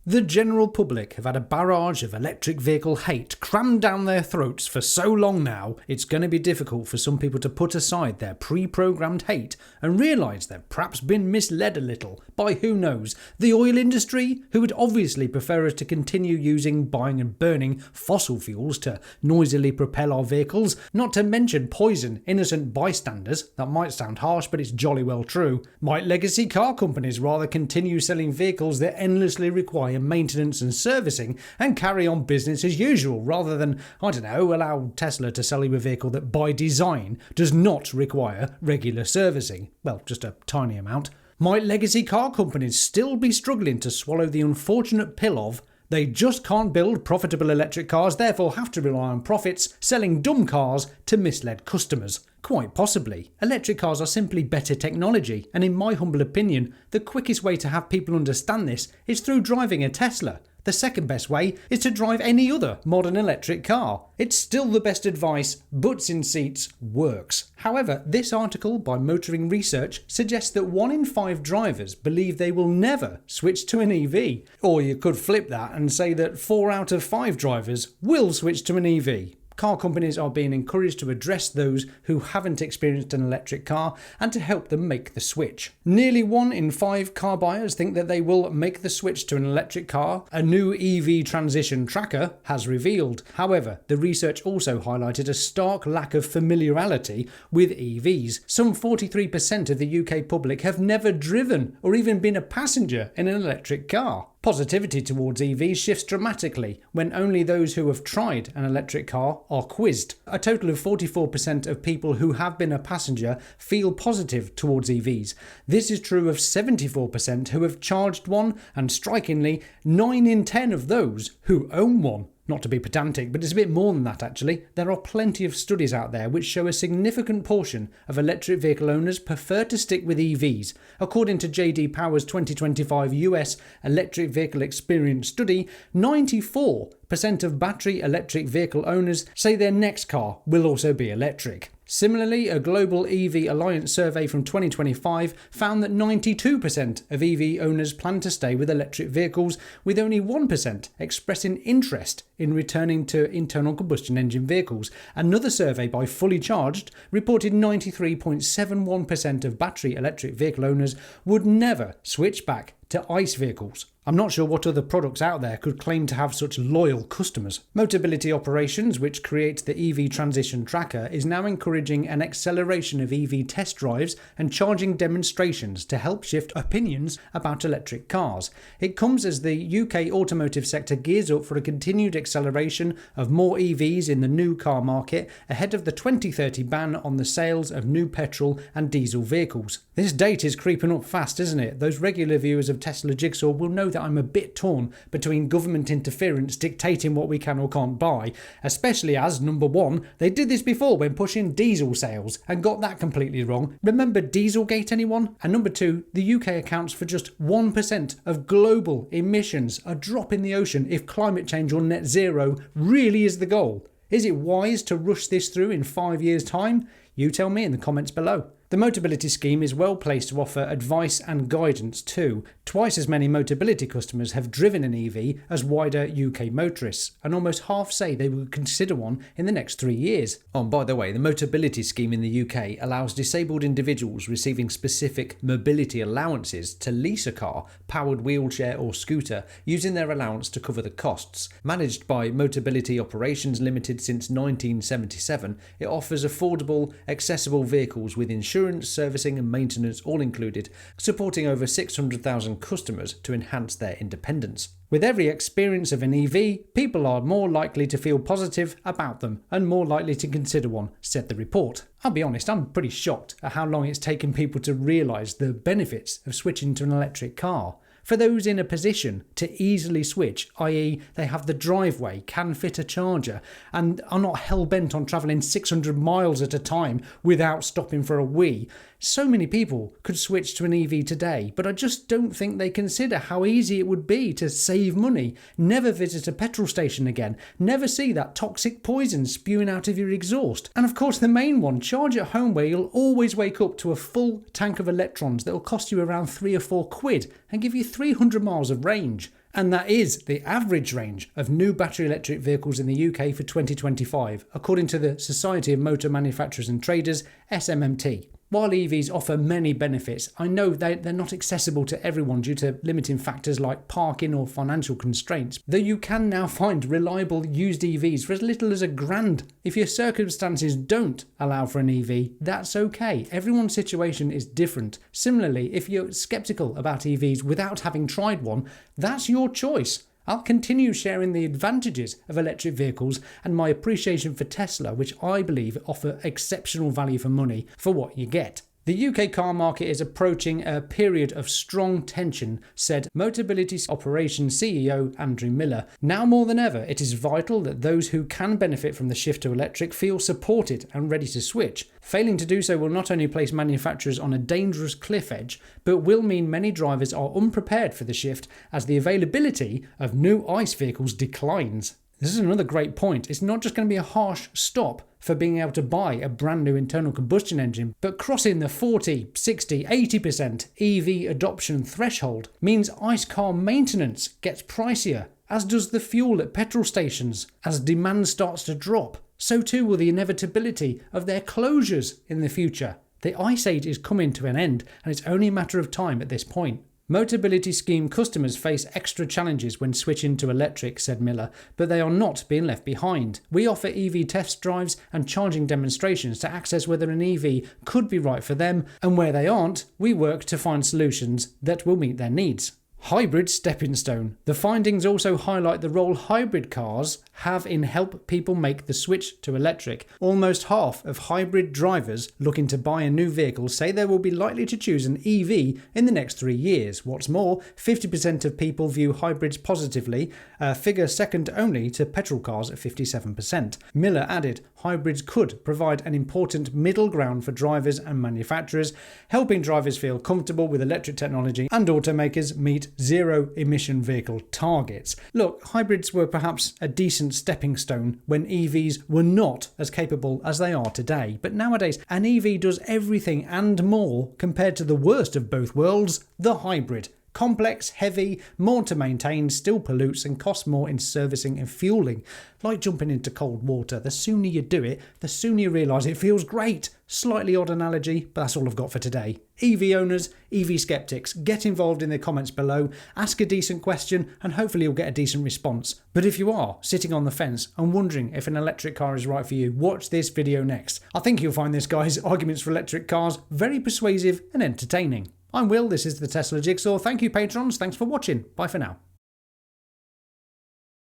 The general public have had a barrage of electric vehicle hate crammed down their throats for so long now, it's going to be difficult for some people to put aside their pre-programmed hate and realise they've perhaps been misled a little by, who knows, the oil industry, who would obviously prefer us to continue using, buying and burning fossil fuels to noisily propel our vehicles, not to mention poison innocent bystanders. That might sound harsh, but it's jolly well true. Might legacy car companies rather continue selling vehicles that endlessly require maintenance and servicing and carry on business as usual, rather than, I don't know, allow Tesla to sell you a vehicle that by design does not require regular servicing? Well, just a tiny amount. Might legacy car companies still be struggling to swallow the unfortunate pill of they just can't build profitable electric cars, therefore have to rely on profits selling dumb cars to misled customers? Quite possibly. Electric cars are simply better technology, and in my humble opinion, the quickest way to have people understand this is through driving a Tesla. The second best way is to drive any other modern electric car. It's still the best advice, butts in seats works. However, this article by Motoring Research suggests that 1 in 5 drivers believe they will never switch to an EV. Or you could flip that and say that 4 out of 5 drivers will switch to an EV. Car companies are being encouraged to address those who haven't experienced an electric car and to help them make the switch. Nearly 1 in 5 car buyers think that they will make the switch to an electric car, a new EV transition tracker has revealed. However, the research also highlighted a stark lack of familiarity with EVs. Some 43% of the UK public have never driven or even been a passenger in an electric car. Positivity towards EVs shifts dramatically when only those who have tried an electric car are quizzed. A total of 44% of people who have been a passenger feel positive towards EVs. This is true of 74% who have charged one, and strikingly, 9 in 10 of those who own one. Not to be pedantic, but it's a bit more than that actually. There are plenty of studies out there which show a significant portion of electric vehicle owners prefer to stick with EVs. According to J.D. Power's 2025 US Electric Vehicle Experience Study, 94% of battery electric vehicle owners say their next car will also be electric. Similarly, a Global EV Alliance survey from 2025 found that 92% of EV owners plan to stay with electric vehicles, with only 1% expressing interest in returning to internal combustion engine vehicles. Another survey by Fully Charged reported 93.71% of battery electric vehicle owners would never switch back to ICE vehicles. I'm not sure what other products out there could claim to have such loyal customers. Motability Operations, which creates the EV Transition Tracker, is now encouraging an acceleration of EV test drives and charging demonstrations to help shift opinions about electric cars. It comes as the UK automotive sector gears up for a continued acceleration of more EVs in the new car market ahead of the 2030 ban on the sales of new petrol and diesel vehicles. This date is creeping up fast, isn't it? Those regular viewers of Tesla Jigsaw will know that I'm a bit torn between government interference dictating what we can or can't buy, especially as, number one, they did this before when pushing diesel sales and got that completely wrong. Remember Dieselgate, anyone? And number two, the UK accounts for just 1% of global emissions, a drop in the ocean if climate change or net zero really is the goal. Is it wise to rush this through in 5 years' time? You tell me in the comments below. The Motability scheme is well placed to offer advice and guidance too. Twice as many Motability customers have driven an EV as wider UK motorists, and almost half say they would consider one in the next 3 years. Oh, and by the way, the Motability scheme in the UK allows disabled individuals receiving specific mobility allowances to lease a car, powered wheelchair or scooter, using their allowance to cover the costs. Managed by Motability Operations Limited since 1977, it offers affordable, accessible vehicles with insurance, servicing and maintenance all included, supporting over 600,000 customers to enhance their independence. With every experience of an EV, people are more likely to feel positive about them and more likely to consider one, said the report. I'll be honest, I'm pretty shocked at how long it's taken people to realise the benefits of switching to an electric car. For those in a position to easily switch, i.e. they have the driveway, can fit a charger, and are not hell-bent on travelling 600 miles at a time without stopping for a wee, so many people could switch to an EV today, but I just don't think they consider how easy it would be to save money, never visit a petrol station again, never see that toxic poison spewing out of your exhaust, and of course the main one, charge at home, where you'll always wake up to a full tank of electrons that will cost you around £3 or £4 and give you 300 miles of range. And that is the average range of new battery electric vehicles in the UK for 2025, according to the Society of Motor Manufacturers and Traders, SMMT. While EVs offer many benefits, I know they're not accessible to everyone due to limiting factors like parking or financial constraints, though you can now find reliable used EVs for as little as £1,000. If your circumstances don't allow for an EV, that's okay. Everyone's situation is different. Similarly, if you're sceptical about EVs without having tried one, that's your choice. I'll continue sharing the advantages of electric vehicles and my appreciation for Tesla, which I believe offer exceptional value for money for what you get. The UK car market is approaching a period of strong tension, said Motability Operations CEO Andrew Miller. Now more than ever, it is vital that those who can benefit from the shift to electric feel supported and ready to switch. Failing to do so will not only place manufacturers on a dangerous cliff edge, but will mean many drivers are unprepared for the shift as the availability of new ICE vehicles declines. This is another great point. It's not just going to be a harsh stop for being able to buy a brand new internal combustion engine, but crossing the 40, 60, 80% EV adoption threshold means ICE car maintenance gets pricier, as does the fuel at petrol stations. As demand starts to drop, so too will the inevitability of their closures in the future. The ICE age is coming to an end, and it's only a matter of time at this point. Motability scheme customers face extra challenges when switching to electric, said Miller, but they are not being left behind. We offer EV test drives and charging demonstrations to access whether an EV could be right for them, and where they aren't, we work to find solutions that will meet their needs. Hybrid stepping stone. The findings also highlight the role hybrid cars have in help people make the switch to electric. Almost half of hybrid drivers looking to buy a new vehicle say they will be likely to choose an EV in the next 3 years. What's more, 50% of people view hybrids positively, a figure second only to petrol cars at 57%. Miller added, hybrids could provide an important middle ground for drivers and manufacturers, helping drivers feel comfortable with electric technology and automakers meet zero-emission vehicle targets. Look, hybrids were perhaps a decent stepping stone when EVs were not as capable as they are today, but nowadays an EV does everything and more compared to the worst of both worlds, the hybrid. Complex, heavy, more to maintain, still pollutes and costs more in servicing and fueling. Like jumping into cold water, the sooner you do it, the sooner you realise it feels great. Slightly odd analogy, but that's all I've got for today. EV owners, EV skeptics, get involved in the comments below, ask a decent question and hopefully you'll get a decent response. But if you are sitting on the fence and wondering if an electric car is right for you, watch this video next. I think you'll find this guy's arguments for electric cars very persuasive and entertaining. I'm Will, this is the Tesla Jigsaw. Thank you patrons, thanks for watching. Bye for now.